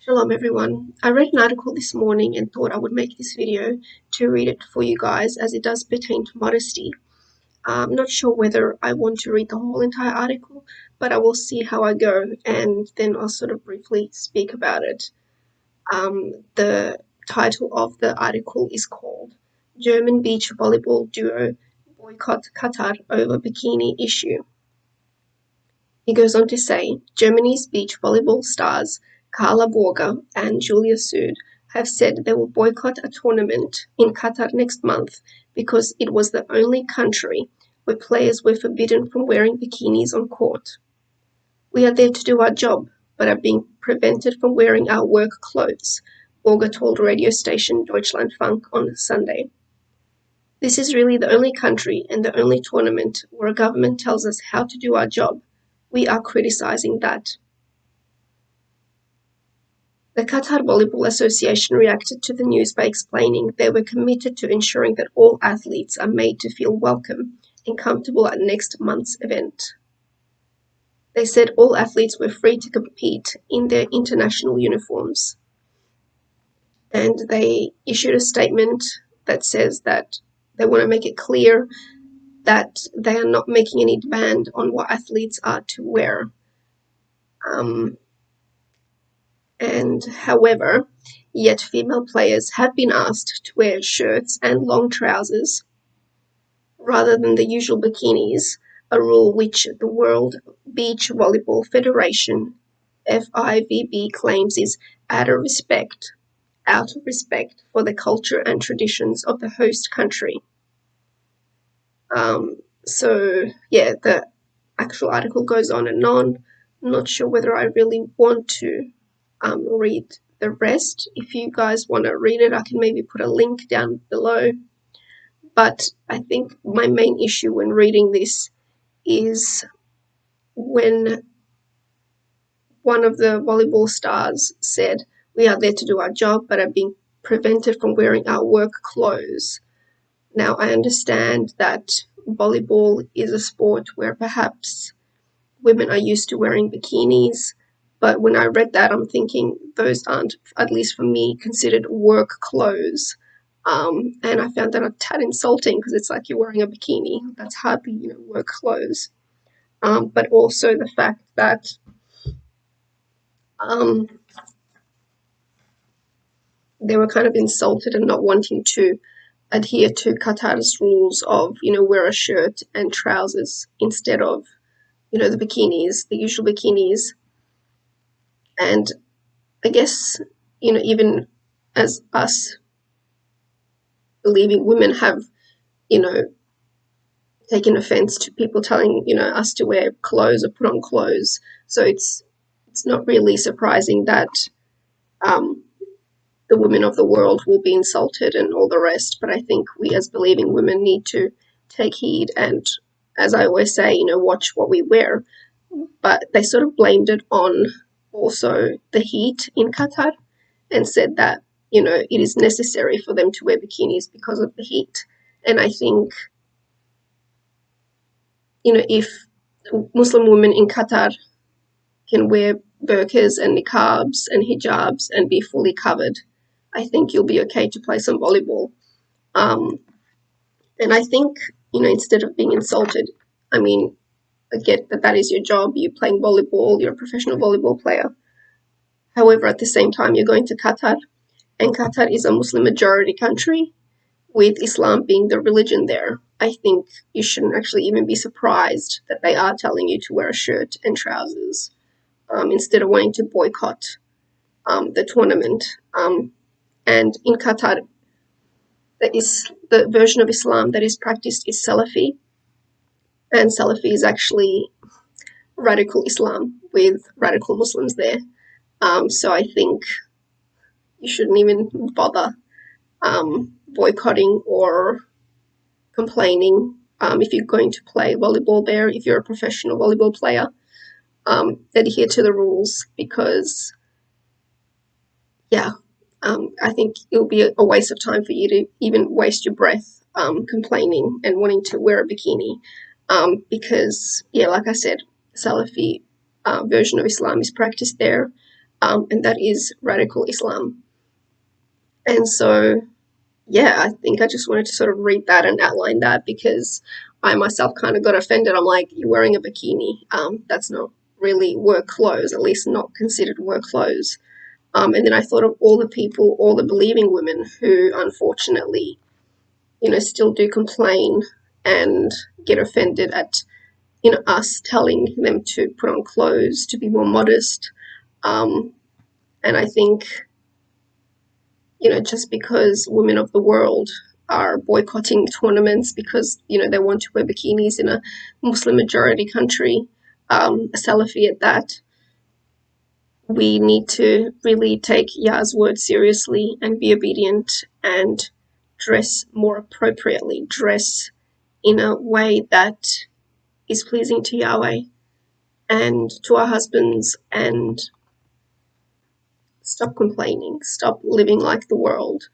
Shalom everyone. I read an article this morning and thought I would make this video to read it for you guys as it does pertain to modesty. I'm not sure whether I want to read the whole entire article, but I will see how I go and then I'll sort of briefly speak about it. The title of the article is called German Beach Volleyball Duo Boycott Qatar Over Bikini Issue. He goes on to say, Germany's beach volleyball stars Carla Borger and Julia Sud have said they will boycott a tournament in Qatar next month because it was the only country where players were forbidden from wearing bikinis on court. We are there to do our job, but are being prevented from wearing our work clothes, Borger told radio station Deutschlandfunk on Sunday. This is really the only country and the only tournament where a government tells us how to do our job. We are criticizing that. The Qatar Volleyball Association reacted to the news by explaining they were committed to ensuring that all athletes are made to feel welcome and comfortable at next month's event. They said all athletes were free to compete in their international uniforms. And they issued a statement that says that they want to make it clear that they are not making any demand on what athletes are to wear. However, yet female players have been asked to wear shirts and long trousers rather than the usual bikinis, a rule which the World Beach Volleyball Federation, FIVB, claims is out of respect for the culture and traditions of the host country. The actual article goes on and on. I'm not sure whether I really want to read the rest. If you guys want to read it, I can maybe put a link down below. But I think my main issue when reading this is when one of the volleyball stars said, we are there to do our job, but are being prevented from wearing our work clothes. Now, I understand that volleyball is a sport where perhaps women are used to wearing bikinis, but when I read that, I'm thinking those aren't, at least for me, considered work clothes. And I found that a tad insulting because it's like you're wearing a bikini. That's hardly, work clothes. But also the fact that they were kind of insulted and not wanting to adhere to Qatar's rules of, wear a shirt and trousers instead of, the bikinis, the usual bikinis. And I guess, even as us believing women have, taken offense to people telling, us to wear clothes or put on clothes. So it's not really surprising that the women of the world will be insulted and all the rest. But I think we as believing women need to take heed and, as I always say, watch what we wear. But they sort of blamed it on also the heat in Qatar and said that, it is necessary for them to wear bikinis because of the heat. And I think, if Muslim women in Qatar can wear burqas and niqabs and hijabs and be fully covered, I think you'll be okay to play some volleyball. And I think, instead of being insulted, I get that is your job, you're playing volleyball, you're a professional volleyball player. However, at the same time, you're going to Qatar, and Qatar is a Muslim majority country, with Islam being the religion there. I think you shouldn't actually even be surprised that they are telling you to wear a shirt and trousers instead of wanting to boycott the tournament. And in Qatar, the version of Islam that is practiced is Salafi, and Salafi is actually radical Islam with radical Muslims there. So I think you shouldn't even bother boycotting or complaining if you're going to play volleyball there, if you're a professional volleyball player. Adhere to the rules because, I think it'll be a waste of time for you to even waste your breath complaining and wanting to wear a bikini because, like I said, Salafi version of Islam is practiced there. and that is radical Islam. And so, yeah, I think I just wanted to sort of read that and outline that because I myself kind of got offended. I'm like, you're wearing a bikini. That's not really work clothes, at least not considered work clothes. And then I thought of all the people, all the believing women who unfortunately, still do complain and get offended at, us telling them to put on clothes, to be more modest. Um, and I think, just because women of the world are boycotting tournaments because, they want to wear bikinis in a Muslim majority country, a Salafi at that, we need to really take Yah's word seriously and be obedient and dress more appropriately, dress in a way that is pleasing to Yahweh and to our husbands, and stop complaining, stop living like the world.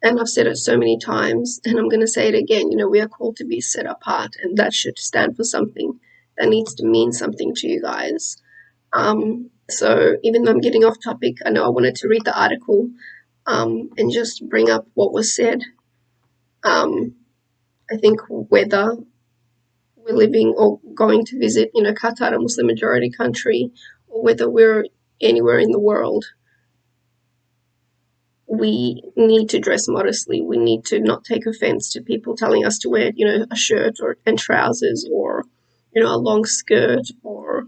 And I've said it so many times, and I'm going to say it again. We are called to be set apart, and that should stand for something. That needs to mean something to you guys. So even though I'm getting off topic, I know I wanted to read the article and just bring up what was said. I think whether we're living or going to visit, Qatar, a Muslim majority country, or whether we're anywhere in the world, we need to dress modestly. We need to not take offense to people telling us to wear, a shirt and trousers, or, a long skirt, or,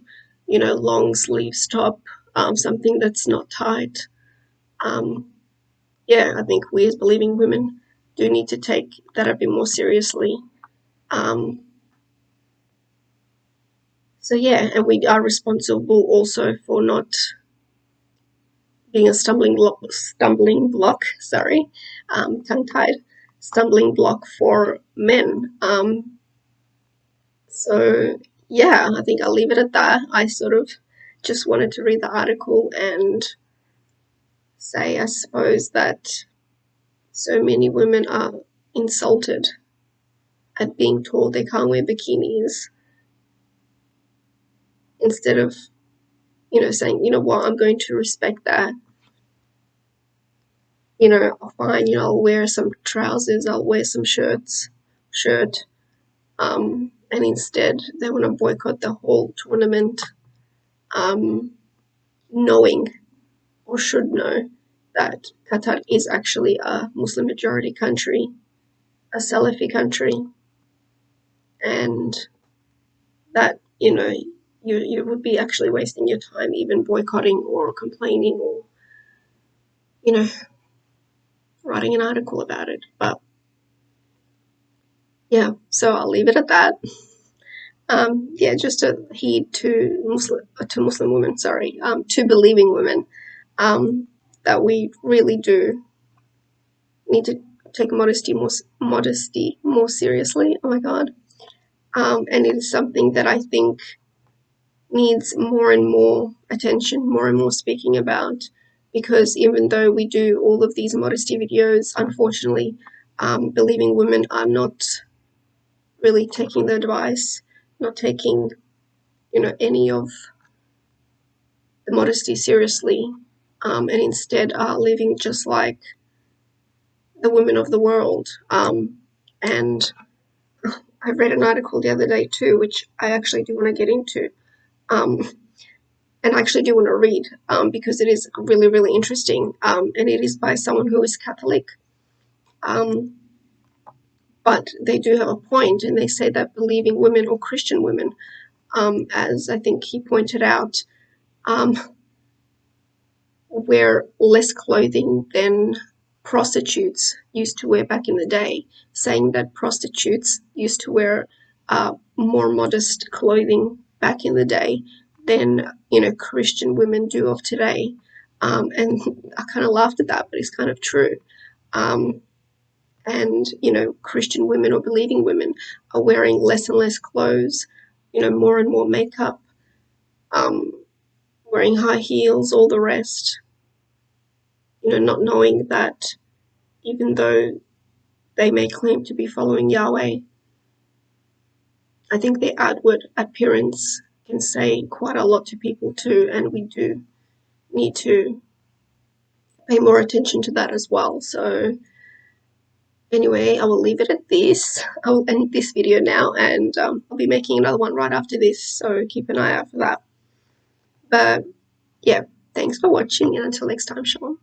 long sleeves top, something that's not tight. Yeah, I think we as believing women do need to take that a bit more seriously. Um, so yeah, and we are responsible also for not being a stumbling block, sorry, tongue-tied, stumbling block for men. So yeah, I think I'll leave it at that. I sort of just wanted to read the article and say, I suppose, that so many women are insulted at being told they can't wear bikinis instead of, saying, what, I'm going to respect that. Fine, I'll wear some trousers, I'll wear some shirt. And instead they want to boycott the whole tournament, knowing, or should know, that Qatar is actually a Muslim majority country, a Salafi country, and that, you would be actually wasting your time even boycotting or complaining or, you know, writing an article about it. But yeah, so I'll leave it at that. Yeah, just a heed to Muslim women, sorry, to believing women, that we really do need to take modesty more seriously. Oh my God. And it is something that I think needs more and more attention, more and more speaking about, because even though we do all of these modesty videos, unfortunately, believing women are not really taking the advice, not taking, any of the modesty seriously, and instead are living just like the women of the world. And I read an article the other day too, which I actually do want to get into, and I actually do want to read, because it is really, really interesting, and it is by someone who is Catholic. But they do have a point, and they say that believing women, or Christian women, as I think he pointed out, wear less clothing than prostitutes used to wear back in the day, saying that prostitutes used to wear more modest clothing back in the day than, Christian women do of today. And I kind of laughed at that, but it's kind of true. And, Christian women or believing women are wearing less and less clothes, more and more makeup, um, wearing high heels, all the rest, not knowing that even though they may claim to be following Yahweh, I think their outward appearance can say quite a lot to people too, and we do need to pay more attention to that as well. So anyway, I will leave it at this. I will end this video now, and I'll be making another one right after this, so keep an eye out for that. But yeah, thanks for watching, and until next time, shalom.